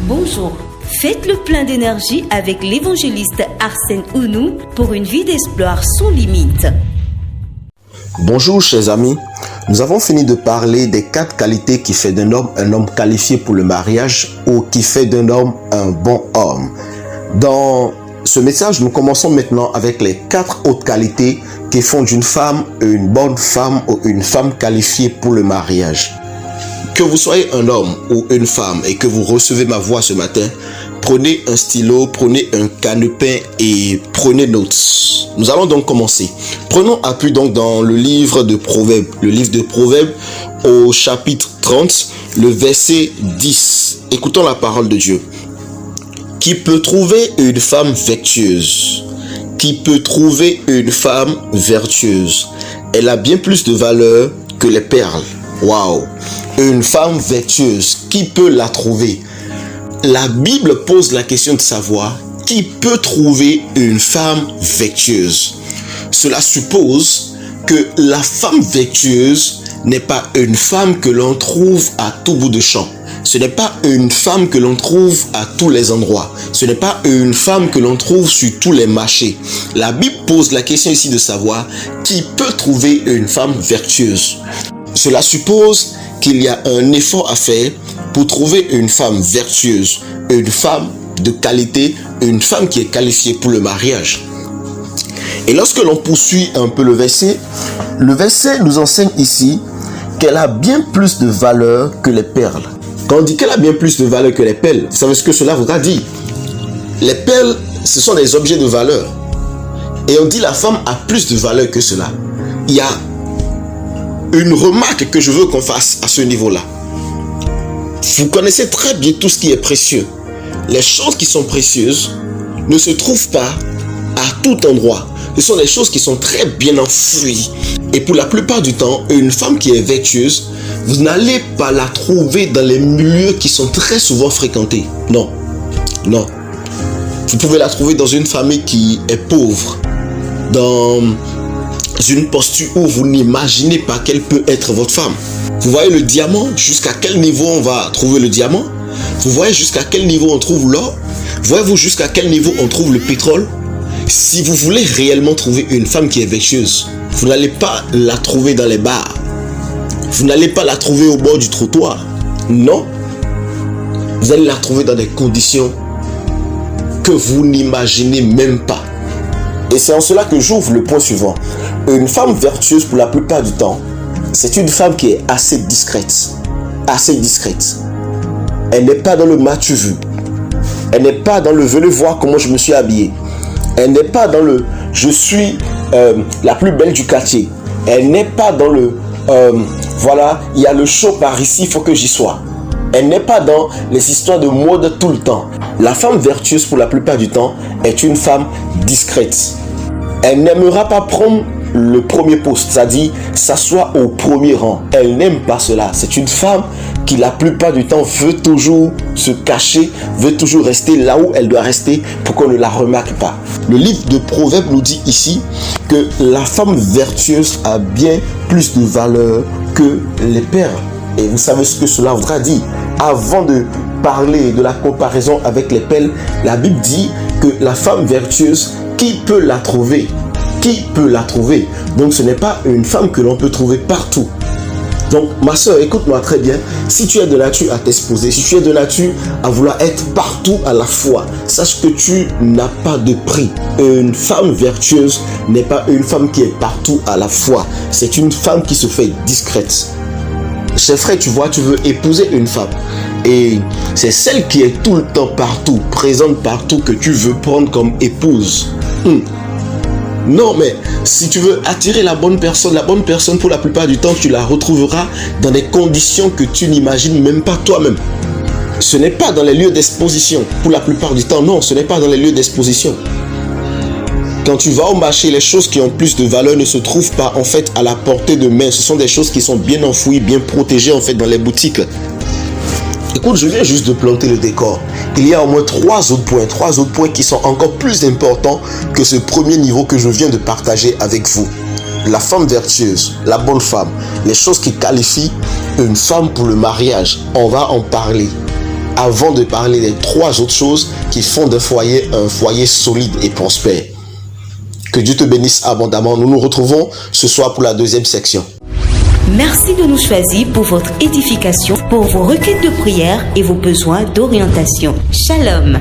Bonjour, faites le plein d'énergie avec l'évangéliste Arsène Ounou pour une vie d'espoir sans limite. Bonjour chers amis, nous avons fini de parler des 4 qualités qui fait d'un homme un homme qualifié pour le mariage ou qui fait d'un homme un bon homme. Dans ce message, nous commençons maintenant avec les 4 autres qualités qui font d'une femme une bonne femme ou une femme qualifiée pour le mariage. Que vous soyez un homme ou une femme et que vous recevez ma voix ce matin, prenez un stylo, prenez un calepin et prenez notes. Nous allons donc commencer. Prenons appui donc dans le livre de Proverbes. Le livre de Proverbes au chapitre 30, le verset 10. Écoutons la parole de Dieu. Qui peut trouver une femme vertueuse? Qui peut trouver une femme vertueuse? Elle a bien plus de valeur que les perles. Waouh! Une femme vertueuse, qui peut la trouver? La Bible pose la question de savoir qui peut trouver une femme vertueuse. Cela suppose que la femme vertueuse n'est pas une femme que l'on trouve à tout bout de champ. Ce n'est pas une femme que l'on trouve à tous les endroits. Ce n'est pas une femme que l'on trouve sur tous les marchés. La Bible pose la question ici de savoir qui peut trouver une femme vertueuse. Cela suppose qu'il y a un effort à faire pour trouver une femme vertueuse, une femme de qualité, une femme qui est qualifiée pour le mariage. Et lorsque l'on poursuit un peu le verset nous enseigne ici qu'elle a bien plus de valeur que les perles. Quand on dit qu'elle a bien plus de valeur que les perles, vous savez ce que cela voudra dire? Les perles, ce sont des objets de valeur. Et on dit la femme a plus de valeur que cela. Il y a une remarque que je veux qu'on fasse à ce niveau-là. Vous connaissez très bien tout ce qui est précieux. Les choses qui sont précieuses ne se trouvent pas à tout endroit. Ce sont des choses qui sont très bien enfouies. Et pour la plupart du temps, une femme qui est vertueuse, vous n'allez pas la trouver dans les milieux qui sont très souvent fréquentés. Non. Non. Vous pouvez la trouver dans une famille qui est pauvre, dans une posture où vous n'imaginez pas qu'elle peut être votre femme. Vous voyez le diamant, jusqu'à quel niveau on va trouver le diamant? Vous voyez jusqu'à quel niveau on trouve l'or? Voyez-vous jusqu'à quel niveau on trouve le pétrole? Si vous voulez réellement trouver une femme qui est vertueuse, vous n'allez pas la trouver dans les bars. Vous n'allez pas la trouver au bord du trottoir. Non. Vous allez la trouver dans des conditions que vous n'imaginez même pas. Et c'est en cela que j'ouvre le point suivant. Une femme vertueuse, pour la plupart du temps, c'est une femme qui est assez discrète. Assez discrète. Elle n'est pas dans le m'as-tu vu. Elle n'est pas dans le venez voir comment je me suis habillé. Elle n'est pas dans le je suis la plus belle du quartier. Elle n'est pas dans le voilà, il y a le show par ici, il faut que j'y sois. Elle n'est pas dans les histoires de mode tout le temps. La femme vertueuse, pour la plupart du temps, est une femme discrète. Elle n'aimera pas prendre le premier poste, c'est-à-dire s'asseoir au premier rang. Elle n'aime pas cela. C'est une femme qui, la plupart du temps, veut toujours se cacher, veut toujours rester là où elle doit rester pour qu'on ne la remarque pas. Le livre de Proverbes nous dit ici que la femme vertueuse a bien plus de valeur que les perles. Et vous savez ce que cela voudra dire. Avant de parler de la comparaison avec les perles, la Bible dit que la femme vertueuse, qui peut la trouver? Qui peut la trouver? Donc ce n'est pas une femme que l'on peut trouver partout. Donc ma soeur, écoute-moi très bien. Si tu es de nature à t'exposer, si tu es de nature à vouloir être partout à la fois, sache que tu n'as pas de prix. Une femme vertueuse n'est pas une femme qui est partout à la fois. C'est une femme qui se fait discrète. Cher frère, tu vois, tu veux épouser une femme. Et c'est celle qui est tout le temps partout, présente partout, que tu veux prendre comme épouse. Non, mais si tu veux attirer la bonne personne, pour la plupart du temps, tu la retrouveras dans des conditions que tu n'imagines même pas toi-même. Ce n'est pas dans les lieux d'exposition. Pour la plupart du temps, non, ce n'est pas dans les lieux d'exposition. Quand tu vas au marché, les choses qui ont plus de valeur ne se trouvent pas en fait à la portée de main. Ce sont des choses qui sont bien enfouies, bien protégées en fait dans les boutiques. Écoute, je viens juste de planter le décor. Il y a au moins 3 autres points qui sont encore plus importants que ce premier niveau que je viens de partager avec vous. La femme vertueuse, la bonne femme, les choses qui qualifient une femme pour le mariage. On va en parler. avant de parler des 3 autres choses qui font d'un foyer un foyer solide et prospère. Que Dieu te bénisse abondamment. Nous nous retrouvons ce soir pour la 2e section. Merci de nous choisir pour votre édification, pour vos requêtes de prière et vos besoins d'orientation. Shalom.